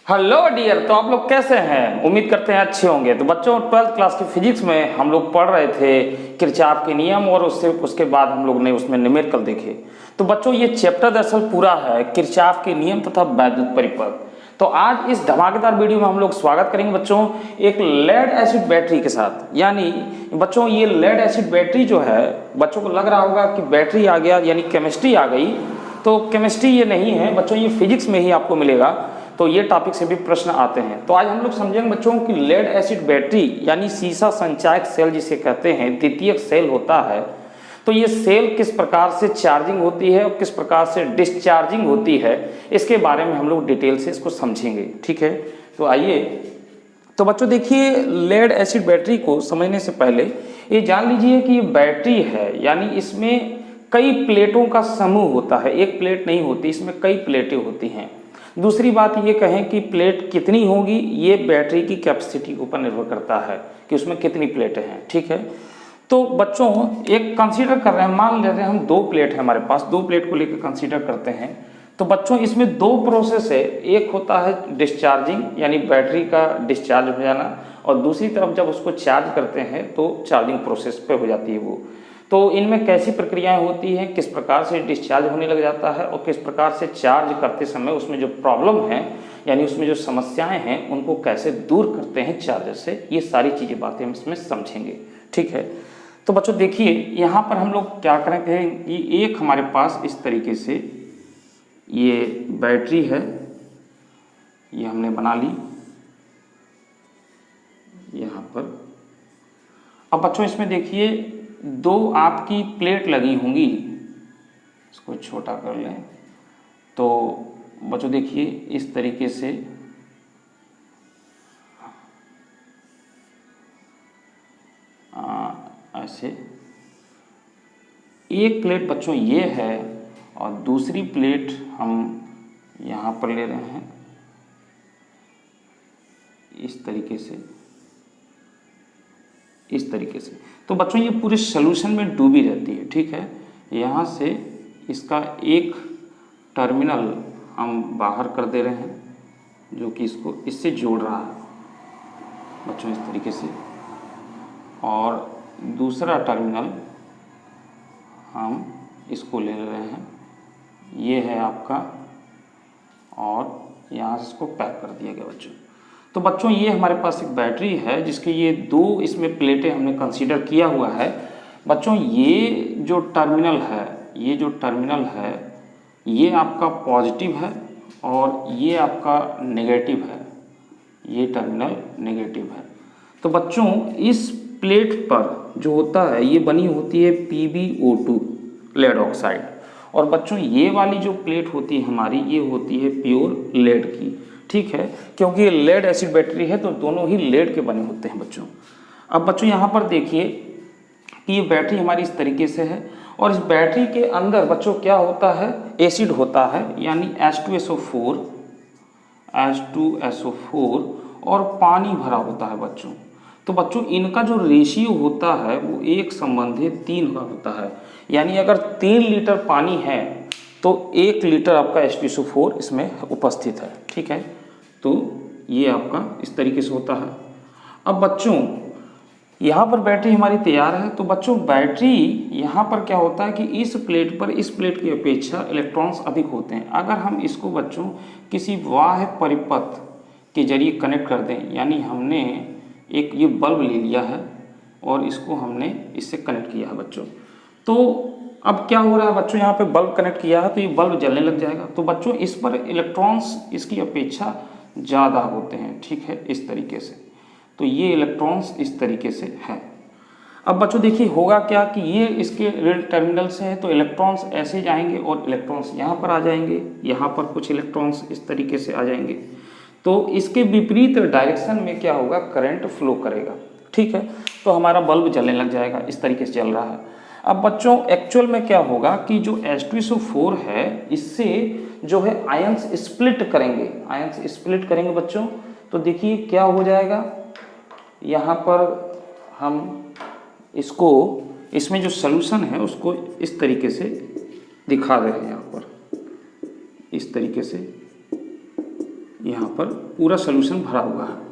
Hello dear, तो आप लोग कैसे हैं? उम्मीद करते हैं अच्छे होंगे। तो बच्चों, 12th क्लास की फिजिक्स में हम लोग पढ़ रहे थे किरचॉफ के नियम, और उसके बाद हम लोग ने उसमें न्यूमेरिकल देखे। तो बच्चों, ये चैप्टर दरअसल पूरा है किरचॉफ के नियम तथा वैद्युत परिपथ। तो आज इस धमाकेदार वीडियो में हम लोग स्वागत करेंगे बच्चों एक लेड एसिड बैटरी के साथ। यानी बच्चों, ये लेड एसिड बैटरी जो है, बच्चों को लग रहा होगा कि बैटरी आ गया यानी केमिस्ट्री आ गई। तो केमिस्ट्री ये नहीं है बच्चों, ये फिजिक्स में ही आपको मिलेगा। तो ये टॉपिक से भी प्रश्न आते हैं। तो आज हम लोग समझेंगे बच्चों कि लेड एसिड बैटरी यानी सीसा संचायक सेल जिसे कहते हैं, द्वितीयक सेल होता है। तो ये सेल किस प्रकार से चार्जिंग होती है और किस प्रकार से डिस्चार्जिंग होती है, इसके बारे में हम लोग डिटेल से इसको समझेंगे। ठीक है, तो आइए। तो बच्चों देखिए, लेड एसिड बैटरी को समझने से पहले ये जान लीजिए कि ये बैटरी है, यानी इसमें कई प्लेटों का समूह होता है। एक प्लेट नहीं होती, इसमें कई प्लेटें होती हैं। दूसरी बात ये कहें कि प्लेट कितनी होगी, ये बैटरी की कैपेसिटी के ऊपर निर्भर करता है कि उसमें कितनी प्लेटें हैं। ठीक है, तो बच्चों एक कंसीडर कर रहे हैं, मान लेते हैं हम दो प्लेट है हमारे पास, दो प्लेट को लेकर कंसीडर करते हैं। तो बच्चों इसमें दो प्रोसेस है, एक होता है डिस्चार्जिंग यानी बैटरी का डिस्चार्ज हो जाना, और दूसरी तरफ जब उसको चार्ज करते हैं तो चार्जिंग प्रोसेस पे हो जाती है वो। तो इनमें कैसी प्रक्रियाएं होती हैं, किस प्रकार से डिस्चार्ज होने लग जाता है और किस प्रकार से चार्ज करते समय उसमें जो प्रॉब्लम है यानी उसमें जो समस्याएं हैं उनको कैसे दूर करते हैं चार्जर से, ये सारी चीज़ें बातें हम इसमें समझेंगे। ठीक है, तो बच्चों देखिए यहाँ पर हम लोग क्या करेंगे कि एक हमारे पास इस तरीके से ये बैटरी है, ये हमने बना ली यहाँ पर। अब बच्चों इसमें देखिए दो आपकी प्लेट लगी होंगी, इसको छोटा कर लें। तो बच्चों देखिए इस तरीके से ऐसे एक प्लेट बच्चों ये है और दूसरी प्लेट हम यहाँ पर ले रहे हैं इस तरीके से, इस तरीके से। तो बच्चों ये पूरे सॉल्यूशन में डूबी रहती है। ठीक है, यहाँ से इसका एक टर्मिनल हम बाहर कर दे रहे हैं जो कि इसको इससे जोड़ रहा है बच्चों इस तरीके से, और दूसरा टर्मिनल हम इसको ले रहे हैं, ये है आपका, और यहाँ से इसको पैक कर दिया गया बच्चों। तो बच्चों ये हमारे पास एक बैटरी है जिसके ये दो इसमें प्लेटें हमने कंसीडर किया हुआ है। बच्चों ये जो टर्मिनल है, ये जो टर्मिनल है ये आपका पॉजिटिव है और ये आपका नेगेटिव है, ये टर्मिनल नेगेटिव है। तो बच्चों इस प्लेट पर जो होता है ये बनी होती है PbO2 लेड ऑक्साइड, और बच्चों ये वाली जो प्लेट होती है हमारी ये होती है प्योर लेड की। ठीक है, क्योंकि ये लेड एसिड बैटरी है तो दोनों ही लेड के बने होते हैं बच्चों। अब बच्चों यहाँ पर देखिए कि ये बैटरी हमारी इस तरीके से है, और इस बैटरी के अंदर बच्चों क्या होता है, एसिड होता है यानी H2SO4 और पानी भरा होता है बच्चों। तो बच्चों इनका जो रेशियो होता है वो 1:3 का होता है, यानी अगर 3 लीटर पानी है तो 1 लीटर आपका H2SO4 इसमें उपस्थित है। ठीक है, तो ये आपका इस तरीके से होता है। अब बच्चों यहाँ पर बैटरी हमारी तैयार है। तो बच्चों बैटरी यहाँ पर क्या होता है कि इस प्लेट पर इस प्लेट की अपेक्षा इलेक्ट्रॉन्स अधिक होते हैं। अगर हम इसको बच्चों किसी बाह्य परिपथ के जरिए कनेक्ट कर दें, यानी हमने एक ये बल्ब ले लिया है और इसको हमने इससे कनेक्ट किया है बच्चों, तो अब क्या हो रहा है बच्चों, यहाँ पे बल्ब कनेक्ट किया है तो ये बल्ब जलने लग जाएगा। तो बच्चों इस पर इलेक्ट्रॉन्स इसकी अपेक्षा ज़्यादा होते हैं। ठीक है, इस तरीके से। तो ये इलेक्ट्रॉन्स इस तरीके से हैं। अब बच्चों देखिए होगा क्या कि ये इसके रेड टर्मिनल से है तो इलेक्ट्रॉन्स ऐसे जाएंगे और इलेक्ट्रॉन्स यहाँ पर आ जाएंगे, यहाँ पर कुछ इलेक्ट्रॉन्स इस तरीके से आ जाएंगे। तो इसके विपरीत डायरेक्शन में क्या होगा, करंट फ्लो करेगा। ठीक है, तो हमारा बल्ब जलने लग जाएगा, इस तरीके से जल रहा है। अब बच्चों एक्चुअल में क्या होगा कि जो H2SO4 है इससे जो है आयंस स्प्लिट करेंगे, आयंस स्प्लिट करेंगे बच्चों। तो देखिए क्या हो जाएगा, यहाँ पर हम इसको, इसमें जो सॉल्यूशन है उसको इस तरीके से दिखा रहे हैं, यहाँ पर इस तरीके से यहाँ पर पूरा सोल्यूशन भरा हुआ है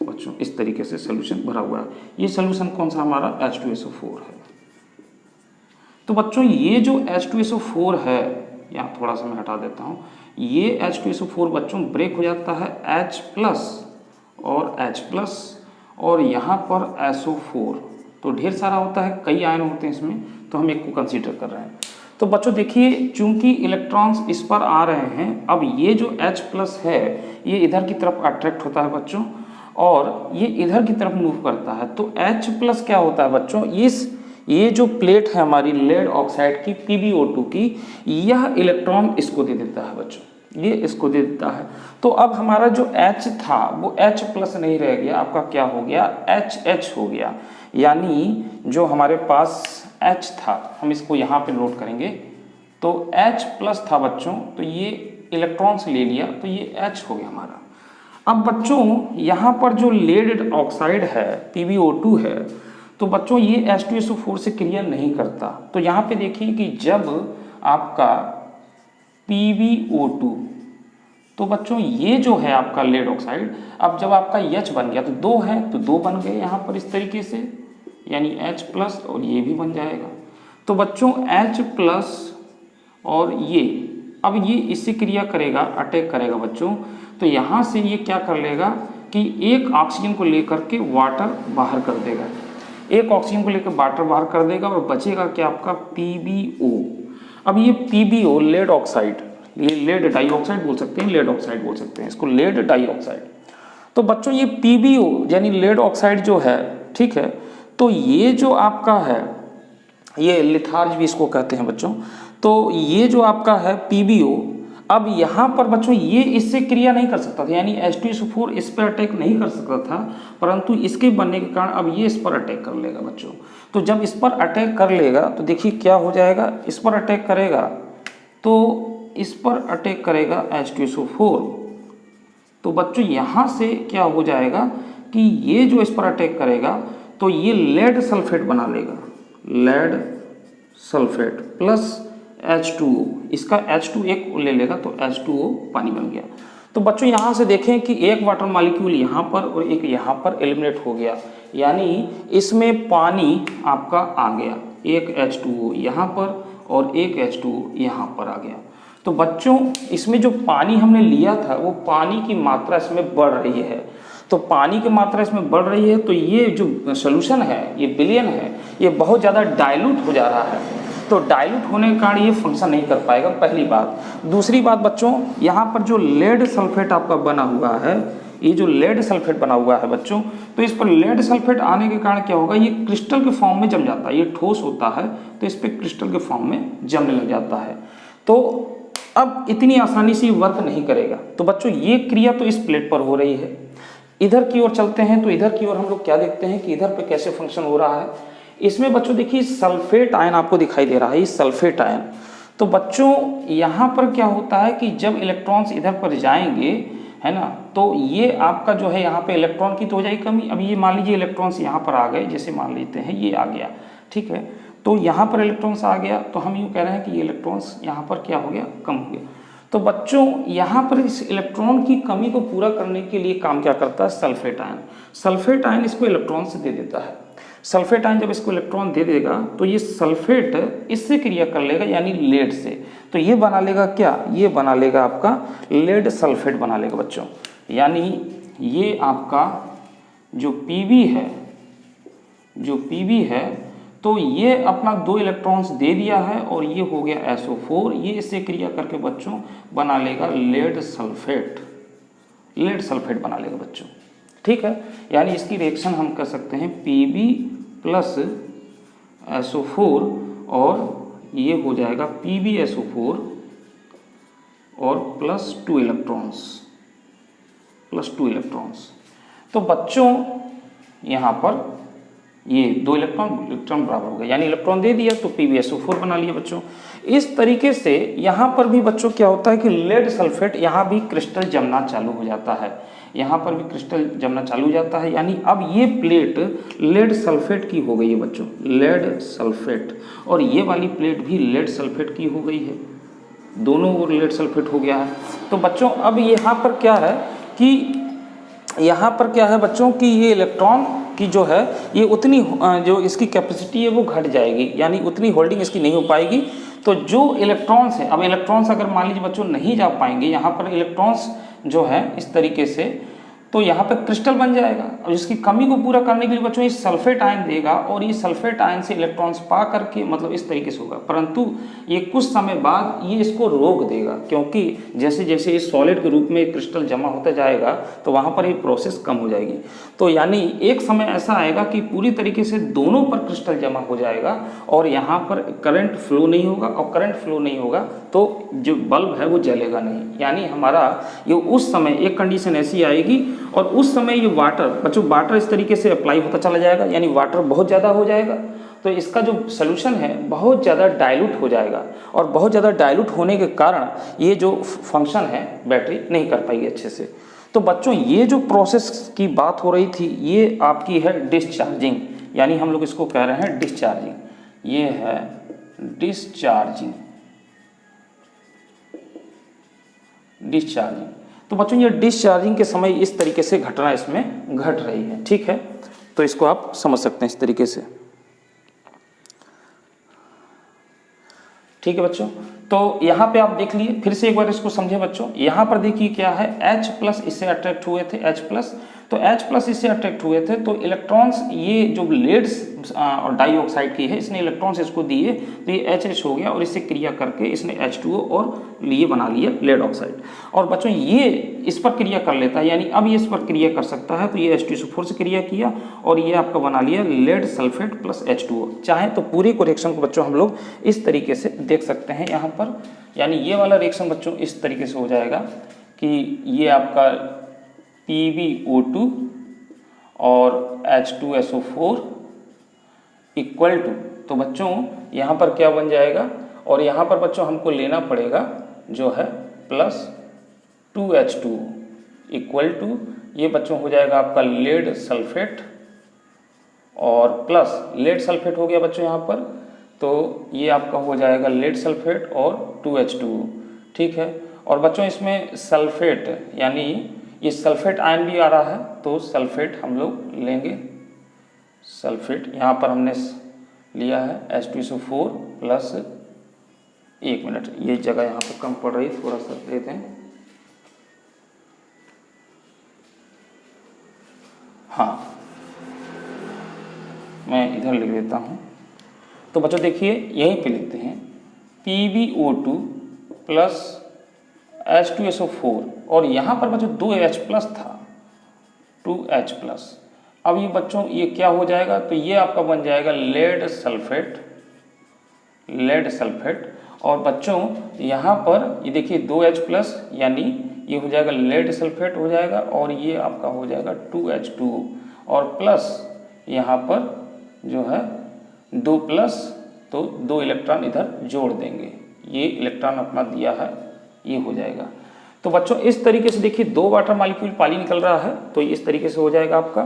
बच्चों, इस तरीके से सोल्यूशन भरा हुआ है। ये सोल्यूशन कौन सा हमारा H2SO4 है। तो बच्चों ये जो H2SO4 है, यहाँ थोड़ा सा मैं हटा देता हूँ, ये H2SO4 बच्चों ब्रेक हो जाता है H+ और H+, और यहाँ पर SO4, तो ढेर सारा होता है, कई आयन होते हैं इसमें, तो हम एक को कंसीडर कर रहे हैं। तो बच्चों देखिए, चूंकि इलेक्ट्रॉन्स इस पर आ रहे हैं, अब ये जो H+ है ये इधर की तरफ अट्रैक्ट होता है बच्चों, और ये इधर की तरफ मूव करता है। तो H+ क्या होता है बच्चों, ये जो प्लेट है हमारी लेड ऑक्साइड की PbO2 की, यह इलेक्ट्रॉन इसको दे देता है बच्चों, ये इसको दे देता है। तो अब हमारा जो H था वो H+ नहीं रह गया, आपका क्या हो गया, HH हो गया। यानी जो हमारे पास H था, हम इसको यहाँ पे नोट करेंगे, तो H+ था बच्चों, तो ये इलेक्ट्रॉन से ले लिया, तो ये H हो गया हमारा। अब बच्चों यहाँ पर जो लेड ऑक्साइड है PbO2 है, तो बच्चों ये H2SO4 से क्रिया नहीं करता। तो यहाँ पे देखिए कि जब आपका PbO2, तो बच्चों ये जो है आपका लेड ऑक्साइड, अब जब आपका H बन गया तो 2 है, तो 2 बन गए यहाँ पर इस तरीके से, यानी H+, और ये भी बन जाएगा। तो बच्चों H+ और ये, अब ये इससे क्रिया करेगा, अटैक करेगा बच्चों, तो यहाँ से ये क्या कर लेगा कि एक ऑक्सीजन को लेकर के वाटर बाहर कर देगा, एक ऑक्सीजन को लेकर वाटर बाहर कर देगा, और बचेगा क्या आपका PbO। अब ये PbO लेड ऑक्साइड, ये लेड डाइऑक्साइड बोल सकते हैं, लेड ऑक्साइड बोल सकते हैं इसको, लेड डाइऑक्साइड। तो बच्चों ये PbO यानी लेड ऑक्साइड जो है, ठीक है, तो ये जो आपका है, ये लिथार्ज भी इसको कहते हैं बच्चों, तो ये जो आपका है PbO, अब यहाँ पर बच्चों ये इससे क्रिया नहीं कर सकता था, यानी H2SO4 इस पर अटैक नहीं कर सकता था, परंतु इसके बनने के कारण अब ये इस पर अटैक कर लेगा बच्चों। तो जब इस पर अटैक कर लेगा तो देखिए क्या हो जाएगा, इस पर अटैक करेगा, तो इस पर अटैक करेगा H2SO4, तो बच्चों यहाँ से क्या हो जाएगा कि ये जो इस पर अटैक करेगा, तो ये लेड सल्फेट बना लेगा, लेड सल्फेट प्लस H2O, इसका H2 एक ले लेगा, तो H2O पानी बन गया। तो बच्चों यहाँ से देखें कि एक वाटर मॉलिक्यूल यहाँ पर और एक यहाँ पर एलिमिनेट हो गया, यानी इसमें पानी आपका आ गया, एक H2O यहाँ पर और एक H2O यहाँ पर आ गया। तो बच्चों इसमें जो पानी हमने लिया था, वो पानी की मात्रा इसमें बढ़ रही है, तो पानी की मात्रा इसमें बढ़ रही है, तो ये जो सोल्यूशन है, ये विलयन है, ये बहुत ज़्यादा डाइल्यूट हो जा रहा है। तो डाइल्यूट होने के कारण ये फंक्शन नहीं कर पाएगा, पहली बात। दूसरी बात बच्चों, यहाँ पर जो लेड सल्फेट आपका बना हुआ है, ये जो लेड सल्फेट बना हुआ है बच्चों, तो इस पर लेड सल्फेट आने के कारण क्या होगा, ये क्रिस्टल के फॉर्म में जम जाता है, ये ठोस होता है, तो इस पर क्रिस्टल के फॉर्म में जमने लग जाता है। तो अब इतनी आसानी से वर्क नहीं करेगा। तो बच्चों ये क्रिया तो इस प्लेट पर हो रही है। इधर की ओर चलते हैं, तो इधर की ओर हम लोग क्या देखते हैं कि इधर पे कैसे फंक्शन हो रहा है। इसमें बच्चों देखिए सल्फेट आयन आपको दिखाई दे रहा है, ये सल्फेट आयन। तो बच्चों यहाँ पर क्या होता है कि जब इलेक्ट्रॉन्स इधर पर जाएंगे, है ना, तो ये आपका जो है यहाँ पे इलेक्ट्रॉन की तो हो जाएगी कमी। अब ये मान लीजिए इलेक्ट्रॉन्स यहाँ पर आ गए, जैसे मान लेते हैं ये आ गया, ठीक है, तो यहाँ पर इलेक्ट्रॉन्स आ गया, तो हम यूँ कह रहे हैं कि ये इलेक्ट्रॉन्स यहाँ पर क्या हो गया, कम हो गया। तो बच्चों यहाँ पर इस इलेक्ट्रॉन की कमी को पूरा करने के लिए काम क्या करता है, सल्फेट आयन। सल्फेट आयन इसको इलेक्ट्रॉन से दे देता है। सल्फेट आयन जब इसको इलेक्ट्रॉन दे देगा, तो ये सल्फेट इससे क्रिया कर लेगा, यानी लेड से, तो ये बना लेगा क्या, ये बना लेगा आपका लेड सल्फेट बना लेगा बच्चों। यानी ये आपका जो Pb है, जो Pb है, तो ये अपना 2 इलेक्ट्रॉन्स दे दिया है, और ये हो गया SO4, ये इससे क्रिया करके बच्चों बना लेगा लेड सल्फेट, लेड सल्फेट बना लेगा बच्चों, ठीक है। यानी इसकी रिएक्शन हम कर सकते हैं Pb प्लस SO4, और ये हो जाएगा PbSO4 और प्लस 2 इलेक्ट्रॉन्स, प्लस 2 इलेक्ट्रॉन्स। तो बच्चों यहाँ पर ये 2 इलेक्ट्रॉन बराबर हो गया, यानी इलेक्ट्रॉन दे दिया तो PbSO4 बना लिया बच्चों। इस तरीके से यहाँ पर भी बच्चों क्या होता है कि लेड सल्फेट यहाँ भी क्रिस्टल जमना चालू हो जाता है, यहाँ पर भी क्रिस्टल जमना चालू हो जाता है। यानी अब ये प्लेट लेड सल्फेट की हो गई है बच्चों, लेड सल्फेट, और ये वाली प्लेट भी लेड सल्फेट की हो गई है, दोनों ओर लेड सल्फेट हो गया है। तो बच्चों अब यहाँ पर क्या है कि यहाँ पर क्या है बच्चों कि ये इलेक्ट्रॉन की जो है ये उतनी जो इसकी कैपेसिटी है वो घट जाएगी, यानी उतनी होल्डिंग इसकी नहीं हो पाएगी। तो जो इलेक्ट्रॉन्स है, अब इलेक्ट्रॉन्स अगर मान लीजिए बच्चों नहीं जा पाएंगे यहाँ पर इलेक्ट्रॉन्स जो है इस तरीके से, तो यहाँ पे क्रिस्टल बन जाएगा। और इसकी कमी को पूरा करने के लिए बच्चों ये सल्फेट आयन देगा और ये सल्फेट आयन से इलेक्ट्रॉन्स पा करके मतलब इस तरीके से होगा, परंतु ये कुछ समय बाद ये इसको रोक देगा, क्योंकि जैसे जैसे इस सॉलिड के रूप में क्रिस्टल जमा होता जाएगा तो वहाँ पर ये प्रोसेस कम हो जाएगी। तो यानी एक समय ऐसा आएगा कि पूरी तरीके से दोनों पर क्रिस्टल जमा हो जाएगा और यहाँ पर करंट फ्लो नहीं होगा, और करंट फ्लो नहीं होगा तो जो बल्ब है वो जलेगा नहीं। यानी हमारा ये उस समय एक कंडीशन ऐसी आएगी और उस समय ये वाटर बच्चों वाटर इस तरीके से अप्लाई होता चला जाएगा, यानी वाटर बहुत ज़्यादा हो जाएगा, तो इसका जो सोल्यूशन है बहुत ज़्यादा डाइल्यूट हो जाएगा और बहुत ज़्यादा डाइल्यूट होने के कारण ये जो फंक्शन है बैटरी नहीं कर पाएगी अच्छे से। तो बच्चों ये जो प्रोसेस की बात हो रही थी ये आपकी है डिस्चार्जिंग, यानी हम लोग इसको कह रहे हैं डिस्चार्जिंग, ये है डिस्चार्जिंग। डिस्चार्जिंग तो बच्चों ये डिस्चार्जिंग के समय इस तरीके से घटना इसमें घट रही है, ठीक है। तो इसको आप समझ सकते हैं इस तरीके से, ठीक है बच्चों। तो यहाँ पे आप देख लिए, फिर से एक बार इसको समझे बच्चों। यहाँ पर देखिए क्या है H+ इससे अट्रैक्ट हुए थे H+, तो H+ इससे अट्रैक्ट हुए थे, तो इलेक्ट्रॉन्स ये जो लेड्स और डाइऑक्साइड की है इसने इलेक्ट्रॉन्स इसको दिए तो ये H हो गया और इससे क्रिया करके इसने H2O और लिए बना लिया लेड ऑक्साइड। और बच्चों ये इस पर क्रिया कर लेता है, यानी अब ये इस पर क्रिया कर सकता है, तो ये H2SO4 से क्रिया किया और ये आपका बना लिया लेड सल्फेट प्लस H2O। चाहे तो पूरे को रिएक्शन को बच्चों हम लोग इस तरीके से देख सकते हैं यहाँ पर, यानी ये वाला रिएक्शन बच्चों इस तरीके से हो जाएगा कि ये आपका PbO2 और H2SO4 इक्वल टू, तो बच्चों यहाँ पर क्या बन जाएगा, और यहाँ पर बच्चों हमको लेना पड़ेगा जो है प्लस 2H2 इक्वल टू, ये बच्चों हो जाएगा आपका लेड सल्फेट और प्लस लेड सल्फेट हो गया बच्चों यहाँ पर, तो ये आपका हो जाएगा लेड सल्फेट और 2H2, ठीक है। और बच्चों इसमें सल्फेट यानी ये सल्फेट आयन भी आ रहा है, तो सल्फेट हम लोग लेंगे, सल्फेट यहाँ पर हमने लिया है H2SO4 प्लस, एक मिनट ये जगह यहाँ पर कम पड़ रही, थोड़ा सा देते हैं, हाँ मैं इधर लिख देता हूँ। तो बच्चों देखिए यहीं पे लिखते हैं PbO2 प्लस H2SO4 और यहाँ पर बच्चों 2H+ था 2H+। अब ये बच्चों ये क्या हो जाएगा, तो ये आपका बन जाएगा लेड सल्फेट, लेड सल्फेट। और बच्चों यहाँ पर ये देखिए 2H+ यानी ये हो जाएगा लेड सल्फेट हो जाएगा और ये आपका हो जाएगा 2H2O और प्लस यहाँ पर जो है 2+, तो 2 इलेक्ट्रॉन इधर जोड़ देंगे, ये इलेक्ट्रॉन अपना दिया है, ये हो जाएगा। तो बच्चों इस तरीके से देखिए 2 वाटर मॉलिक्यूल पानी निकल रहा है, तो इस तरीके से हो जाएगा आपका।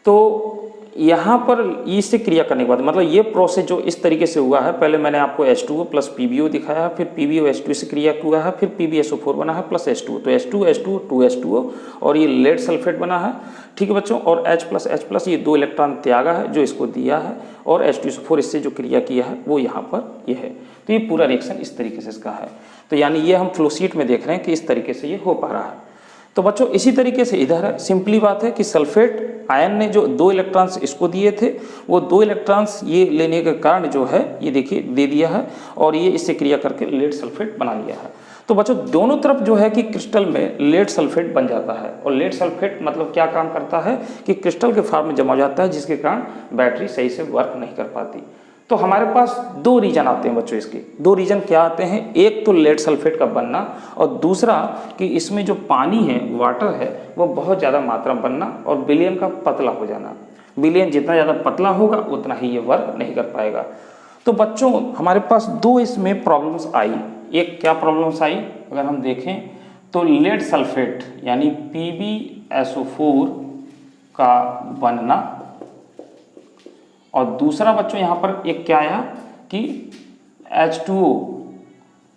तो यहाँ पर इससे क्रिया करने के बाद मतलब ये प्रोसेस जो इस तरीके से हुआ है, पहले मैंने आपको H2O प्लस PbO दिखाया है, फिर PbO H2 से क्रिया हुआ है, फिर PbSO4 बना है प्लस H2O, तो H2 2H2O और ये लेड सल्फेट बना है, ठीक है बच्चों। और H+, ये 2 इलेक्ट्रॉन त्यागा है जो इसको दिया है, और H2SO4 इससे जो क्रिया किया है वो यहाँ पर ये है। तो ये पूरा रिएक्शन इस तरीके से इसका है। तो यानी ये हम फ्लोशीट में देख रहे हैं कि इस तरीके से ये हो पा रहा है। तो बच्चों इसी तरीके से इधर है, सिंपली बात है कि सल्फेट आयन ने जो 2 इलेक्ट्रॉन्स इसको दिए थे, वो 2 इलेक्ट्रॉन्स ये लेने के कारण जो है ये देखिए दे दिया है और ये इससे क्रिया करके लेड सल्फेट बना लिया है। तो बच्चों दोनों तरफ जो है कि क्रिस्टल में लेड सल्फेट बन जाता है, और लेड सल्फेट मतलब क्या काम करता है कि क्रिस्टल के फॉर्म में जमा जाता है, जिसके कारण बैटरी सही से वर्क नहीं कर पाती। तो हमारे पास 2 रीजन आते हैं बच्चों, इसके 2 रीजन क्या आते हैं, एक तो लेड सल्फेट का बनना और दूसरा कि इसमें जो पानी है वाटर है वो बहुत ज़्यादा मात्रा में बनना और विलयन का पतला हो जाना। विलयन जितना ज़्यादा पतला होगा उतना ही ये वर्क नहीं कर पाएगा। तो बच्चों हमारे पास 2 इसमें प्रॉब्लम्स आई। एक क्या प्रॉब्लम्स आई अगर हम देखें तो लेड सल्फेट यानी PbSO4 का बनना, और दूसरा बच्चों यहाँ पर एक क्या आया कि H2O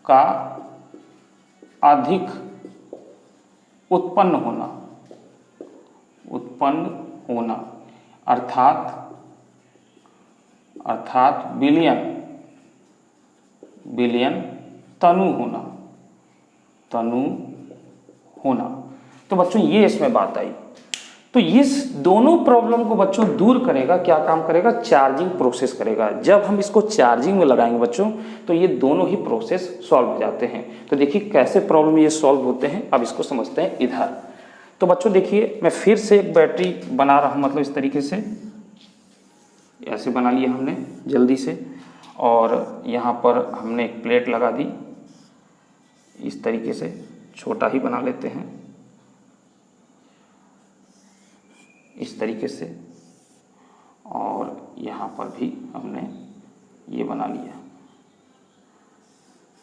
का अधिक उत्पन्न होना अर्थात बिलियन तनु होना। तो बच्चों ये इसमें बात आई। तो इस दोनों प्रॉब्लम को बच्चों दूर करेगा, क्या काम करेगा, चार्जिंग प्रोसेस करेगा। जब हम इसको चार्जिंग में लगाएंगे बच्चों तो ये दोनों ही प्रोसेस सॉल्व हो जाते हैं। तो देखिए कैसे प्रॉब्लम ये सॉल्व होते हैं, अब इसको समझते हैं इधर। तो बच्चों देखिए मैं फिर से एक बैटरी बना रहा हूँ, मतलब इस तरीके से ऐसे बना लिया हमने जल्दी से, और यहाँ पर हमने एक प्लेट लगा दी, इस तरीके से छोटा ही बना लेते हैं इस तरीके से, और यहाँ पर भी हमने ये बना लिया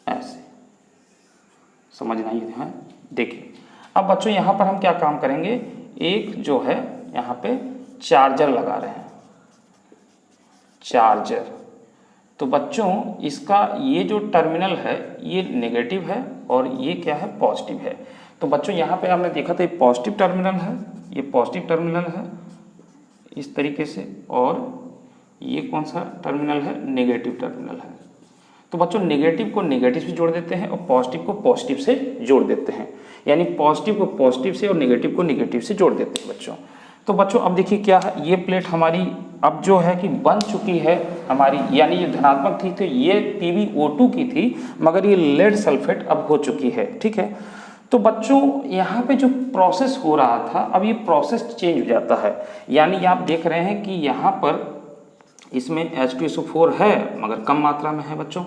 ऐसे, समझना ही है। देखिए अब बच्चों यहाँ पर हम क्या काम करेंगे, एक जो है यहाँ पे चार्जर लगा रहे हैं, चार्जर। तो बच्चों इसका ये जो टर्मिनल है ये नेगेटिव है और ये क्या है, पॉजिटिव है। तो बच्चों यहाँ पे हमने देखा था ये पॉजिटिव टर्मिनल है, ये पॉजिटिव टर्मिनल है इस तरीके से, और ये कौन सा टर्मिनल है, नेगेटिव टर्मिनल है। तो बच्चों नेगेटिव को नेगेटिव से जोड़ देते हैं और पॉजिटिव को पॉजिटिव से जोड़ देते हैं, यानी पॉजिटिव को पॉजिटिव से और नेगेटिव को नेगेटिव से जोड़ देते हैं बच्चों। तो बच्चों अब देखिए क्या है, ये प्लेट हमारी अब जो है कि बन चुकी है हमारी, यानी ये धनात्मक थी तो ये PbO2 की थी, मगर ये लेड सल्फेट अब हो चुकी है, ठीक है। तो बच्चों यहाँ पे जो प्रोसेस हो रहा था अब ये प्रोसेस चेंज हो जाता है, यानी आप देख रहे हैं कि यहाँ पर इसमें H2SO4 है मगर कम मात्रा में है बच्चों।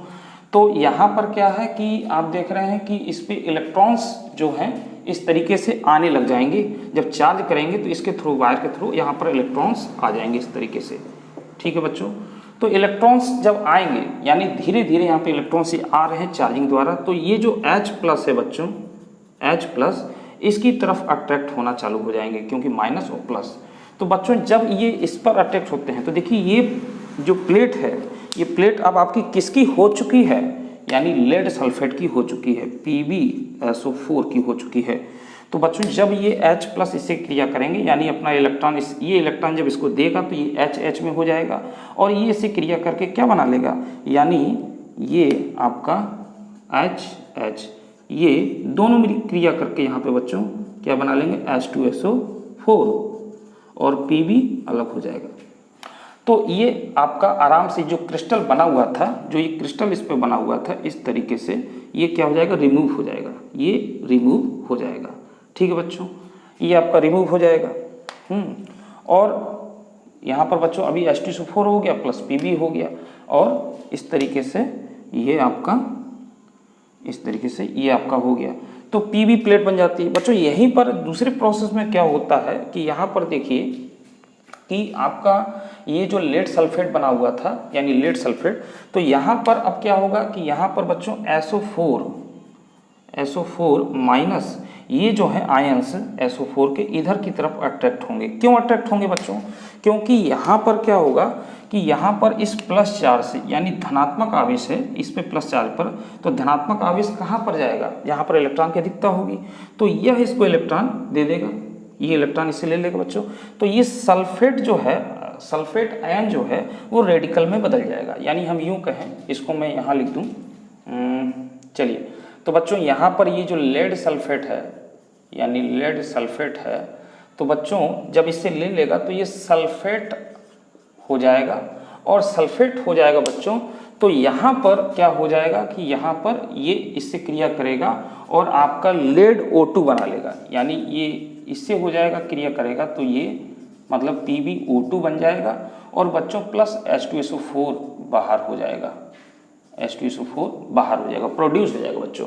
तो यहाँ पर क्या है कि आप देख रहे हैं कि इस पे इलेक्ट्रॉन्स जो हैं इस तरीके से आने लग जाएंगे, जब चार्ज करेंगे तो इसके थ्रू, वायर के थ्रू यहाँ पर इलेक्ट्रॉन्स आ जाएंगे इस तरीके से, ठीक है बच्चों। तो इलेक्ट्रॉन्स जब आएंगे यानी धीरे धीरे यहाँ पे इलेक्ट्रॉन्स आ रहे हैं चार्जिंग द्वारा, तो ये जो H+ है बच्चों, H+ इसकी तरफ अट्रैक्ट होना चालू हो जाएंगे क्योंकि माइनस और प्लस। तो बच्चों जब ये इस पर अट्रैक्ट होते हैं तो देखिए ये जो प्लेट है, ये प्लेट अब आपकी किसकी हो चुकी है, यानी लेड सल्फेट की हो चुकी है, PbSO4 की हो चुकी है। तो बच्चों जब ये H+ इससे क्रिया करेंगे, यानी अपना इलेक्ट्रॉन ये इलेक्ट्रॉन जब इसको देगा तो ये H में हो जाएगा और ये इससे क्रिया करके क्या बना लेगा, यानी ये आपका H ये दोनों मिल क्रिया करके यहाँ पे बच्चों क्या बना लेंगे, H2SO4 और Pb अलग हो जाएगा। तो ये आपका आराम से जो क्रिस्टल बना हुआ था, जो ये क्रिस्टल इस पे बना हुआ था इस तरीके से, ये क्या हो जाएगा, रिमूव हो जाएगा, ये रिमूव हो जाएगा, ठीक है बच्चों, ये आपका रिमूव हो जाएगा। और यहाँ पर बच्चों अभी H2SO4 हो गया प्लस Pb हो गया, और इस तरीके से ये आपका, इस तरीके से ये आपका हो गया, तो Pb प्लेट बन जाती है बच्चों। यहीं पर दूसरे प्रोसेस में क्या होता है कि यहाँ पर देखिए कि आपका ये जो लेड सल्फेट बना हुआ था, यानी लेड सल्फेट, तो यहाँ पर अब क्या होगा कि यहाँ पर बच्चों SO4 माइनस ये जो है आयंस SO4 के इधर की तरफ अट्रैक्ट होंगे। क्यों अट्रैक्ट होंगे बच्चों, क्योंकि यहाँ पर क्या होगा कि यहाँ पर इस प्लस चार्ज से, यानी धनात्मक आवेश है इस पे प्लस चार्ज पर, तो धनात्मक आवेश कहाँ पर जाएगा, यहाँ पर इलेक्ट्रॉन की अधिकता होगी, तो यह इसको इलेक्ट्रॉन दे देगा, ये इलेक्ट्रॉन इससे ले लेगा बच्चों। तो ये सल्फेट जो है, सल्फेट आयन जो है वो रेडिकल में बदल जाएगा, यानी हम यूँ कहें, इसको मैं यहाँ लिख दूँ, चलिए। तो बच्चों यहाँ पर ये जो लेड सल्फेट है, यानी लेड सल्फेट है, तो बच्चों जब इससे ले लेगा तो ये सल्फेट हो जाएगा, और सल्फेट हो जाएगा बच्चों तो यहाँ पर क्या हो जाएगा कि यहाँ पर ये इससे क्रिया करेगा और आपका लेड O2 बना लेगा, यानी ये इससे हो जाएगा, क्रिया करेगा तो ये मतलब PbO2 बन जाएगा, और बच्चों प्लस H2SO4 बाहर हो जाएगा, H2SO4 बाहर हो जाएगा, प्रोड्यूस हो जाएगा बच्चों।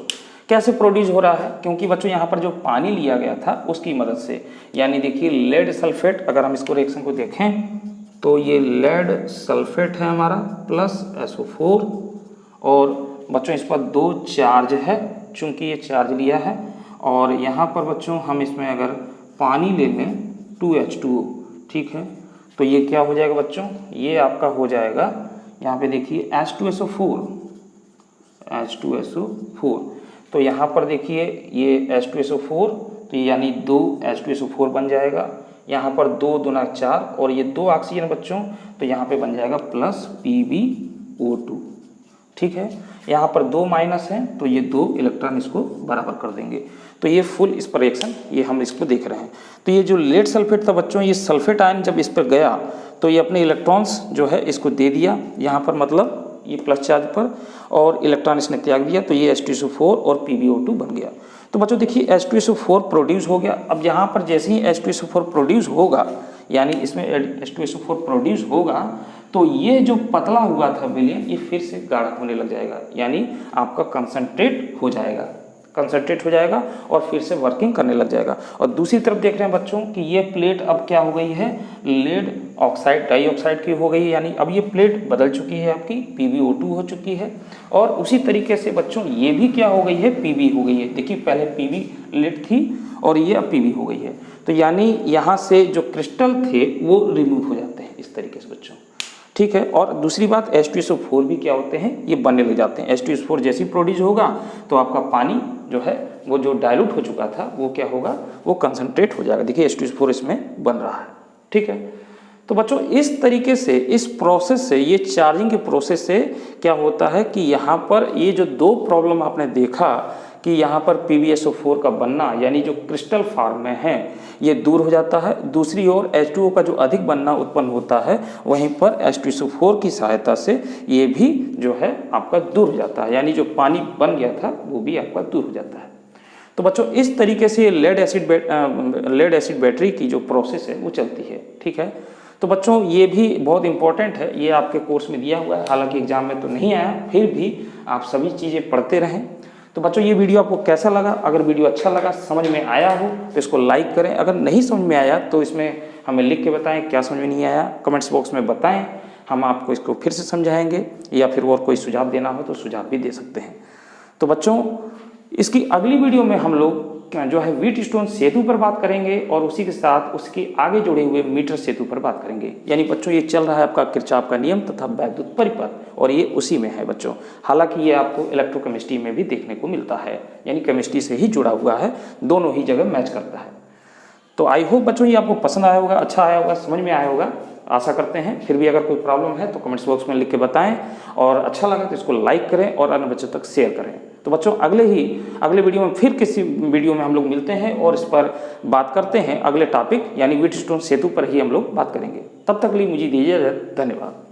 कैसे प्रोड्यूस हो रहा है, क्योंकि बच्चों यहाँ पर जो पानी लिया गया था उसकी मदद से, यानी देखिए लेड सल्फेट, अगर हम इसको रिएक्शन को देखें तो ये लेड सल्फेट है हमारा प्लस SO4, और बच्चों इस पर 2 चार्ज है, चूंकि ये चार्ज लिया है, और यहाँ पर बच्चों हम इसमें अगर पानी ले लें 2H2O, ठीक है, तो ये क्या हो जाएगा बच्चों, ये आपका हो जाएगा यहाँ पे देखिए H2SO4, तो यहाँ पर देखिए ये H2SO4, तो यानी 2 H2SO4 बन जाएगा। यहाँ पर 2 दूना 4 और ये 2 ऑक्सीजन बच्चों, तो यहाँ पे बन जाएगा प्लस PbO2। ठीक है, यहाँ पर 2 माइनस है तो ये 2 इलेक्ट्रॉन इसको बराबर कर देंगे। तो ये फुल इस पर रिएक्शन ये हम इसको देख रहे हैं। तो ये जो लेड सल्फेट था बच्चों, ये सल्फेट आयन जब इस पर गया तो ये अपने इलेक्ट्रॉन्स जो है इसको दे दिया यहाँ पर, मतलब ये प्लस चार्ज पर, और इलेक्ट्रॉन इसने त्याग दिया, तो ये H2SO4 और PbO2 बन गया। तो बच्चों देखिए H2SO4 प्रोड्यूस हो गया। अब यहाँ पर जैसे ही H2SO4 प्रोड्यूस होगा, यानी इसमें H2SO4 प्रोड्यूस होगा, तो ये जो पतला हुआ था विलयन ये फिर से गाढ़ा होने लग जाएगा, यानी आपका कंसंट्रेट हो जाएगा और फिर से वर्किंग करने लग जाएगा। और दूसरी तरफ देख रहे हैं बच्चों कि ये प्लेट अब क्या हो गई है, लेड ऑक्साइड डाइऑक्साइड की हो गई है, यानी अब ये प्लेट बदल चुकी है, आपकी PbO2 हो चुकी है। और उसी तरीके से बच्चों ये भी क्या हो गई है, Pb हो गई है। देखिए पहले Pb लेड थी और ये अब Pb हो गई है। तो यानी यहाँ से जो क्रिस्टल थे वो रिमूव हो जाते हैं इस तरीके से बच्चों। ठीक है, और दूसरी बात H2SO4 भी क्या होते हैं, ये बनने लग जाते हैं। H2SO4 जैसे ही प्रोड्यूस होगा तो आपका पानी जो है वो जो डाइल्यूट हो चुका था वो क्या होगा, वो कंसंट्रेट हो जाएगा। देखिए H2SO4 इसमें बन रहा है। ठीक है, तो बच्चों इस तरीके से इस प्रोसेस से, ये चार्जिंग के प्रोसेस से क्या होता है कि यहाँ पर ये जो 2 प्रॉब्लम आपने देखा कि यहाँ पर PbSO4 का बनना, यानी जो क्रिस्टल फॉर्म में है, ये दूर हो जाता है। दूसरी ओर H2O का जो अधिक बनना उत्पन्न होता है, वहीं पर H2SO4 की सहायता से ये भी जो है आपका दूर हो जाता है, यानी जो पानी बन गया था वो भी आपका दूर हो जाता है। तो बच्चों इस तरीके से लेड एसिड बैटरी की जो प्रोसेस है वो चलती है। ठीक है, तो बच्चों ये भी बहुत इंपॉर्टेंट है, ये आपके कोर्स में दिया हुआ है, हालांकि एग्जाम में तो नहीं आया, फिर भी आप सभी चीज़ें पढ़ते रहें। तो बच्चों ये वीडियो आपको कैसा लगा? अगर वीडियो अच्छा लगा, समझ में आया हो तो इसको लाइक करें। अगर नहीं समझ में आया तो इसमें हमें लिख के बताएं क्या समझ में नहीं आया, कमेंट्स बॉक्स में बताएं, हम आपको इसको फिर से समझाएंगे, या फिर और कोई सुझाव देना हो तो सुझाव भी दे सकते हैं। तो बच्चों इसकी अगली वीडियो में हम लोग जो है व्हीटस्टोन सेतु पर बात करेंगे और उसी के साथ उसके आगे जुड़े हुए मीटर सेतु पर बात करेंगे। यानी बच्चों ये चल रहा है आपका किरचॉफ का नियम तथा वैद्युत परिपथ, और ये उसी में है बच्चों। हालांकि ये आपको इलेक्ट्रोकेमिस्ट्री में भी देखने को मिलता है, यानी केमिस्ट्री से ही जुड़ा हुआ है, दोनों ही जगह मैच करता है। तो आई होप बच्चों ये आपको पसंद आया होगा, अच्छा आया होगा, समझ में आया होगा, आशा करते हैं। फिर भी अगर कोई प्रॉब्लम है तो कमेंट्स बॉक्स में लिख के बताएं, और अच्छा लगा तो इसको लाइक करें और अन्य बच्चों तक शेयर करें। तो बच्चों अगले वीडियो में फिर किसी वीडियो में हम लोग मिलते हैं और इस पर बात करते हैं अगले टॉपिक, यानी व्हीटस्टोन सेतु पर ही हम लोग बात करेंगे। तब तक लिए मुझे दीजिए धन्यवाद।